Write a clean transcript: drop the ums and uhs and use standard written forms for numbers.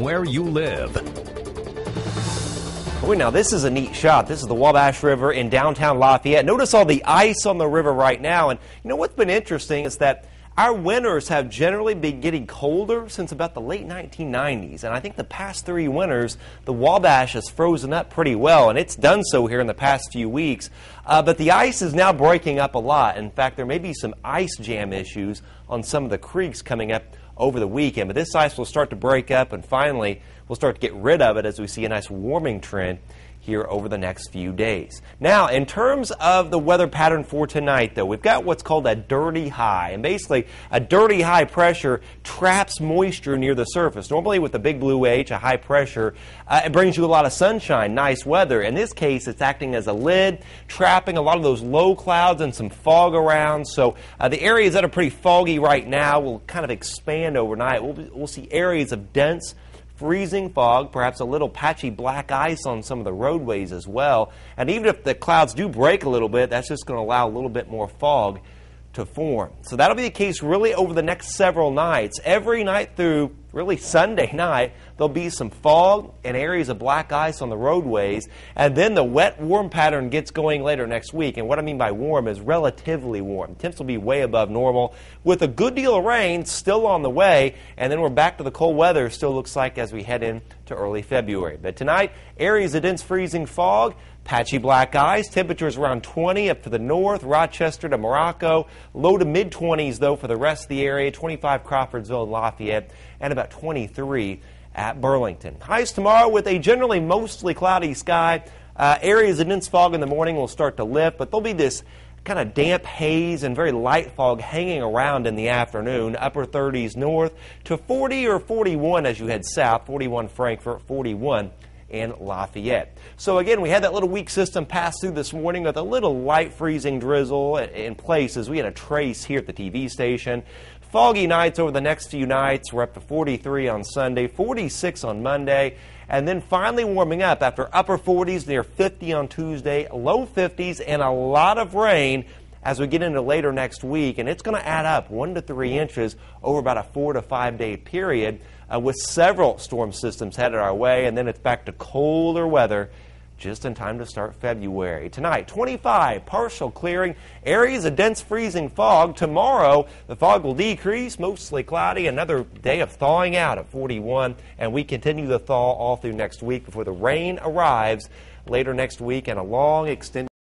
where you live. Boy, now this is a neat shot. This is the Wabash River in downtown Lafayette. Notice all the ice on the river right now. And you know what's been interesting is that our winters have generally been getting colder since about the late 1990s. And I think the past 3 winters, the Wabash has frozen up pretty well. And it's done so here in the past few weeks. But the ice is now breaking up a lot. In fact, there may be some ice jam issues on some of the creeks coming up over the weekend. But this ice will start to break up, and finally we'll start to get rid of it as we see a nice warming trend here over the next few days. Now, in terms of the weather pattern for tonight, though, we've got what's called a dirty high. And basically, a dirty high pressure traps moisture near the surface. Normally, with the big blue H, a high pressure, it brings you a lot of sunshine, nice weather. In this case, it's acting as a lid, trapping a lot of those low clouds and some fog around. So the areas that are pretty foggy right now will kind of expand overnight. We'll see areas of dense freezing fog, perhaps a little patchy black ice on some of the roadways as well. And even if the clouds do break a little bit, that's just going to allow a little bit more fog to form. So that'll be the case really over the next several nights. Every night through really Sunday night, there'll be some fog and areas of black ice on the roadways. And then the wet, warm pattern gets going later next week. And what I mean by warm is relatively warm. Temps will be way above normal with a good deal of rain still on the way. And then we're back to the cold weather, still looks like, as we head into early February. But tonight, areas of dense freezing fog, patchy black ice, temperatures around 20 up to the north, Rochester to Morocco, low to mid-20s, though, for the rest of the area, 25 Crawfordsville and Lafayette, and about 23 at Burlington. Highs tomorrow with a generally mostly cloudy sky. Areas of dense fog in the morning will start to lift, but there'll be this kind of damp haze and very light fog hanging around in the afternoon. Upper 30s north to 40 or 41 as you head south, 41 Frankfort, 41 in Lafayette. So again, we had that little weak system pass through this morning with a little light freezing drizzle in places. We had a trace here at the TV station. Foggy nights over the next few nights. We're up to 43 on Sunday, 46 on Monday, and then finally warming up after upper 40s near 50 on Tuesday, low 50s, and a lot of rain as we get into later next week. And it's going to add up 1 to 3 inches over about a 4 to 5 day period with several storm systems headed our way. And then it's back to colder weather just in time to start February. Tonight, 25, partial clearing, areas of dense freezing fog. Tomorrow, the fog will decrease, mostly cloudy, another day of thawing out at 41, and we continue the thaw all through next week before the rain arrives later next week and a long extended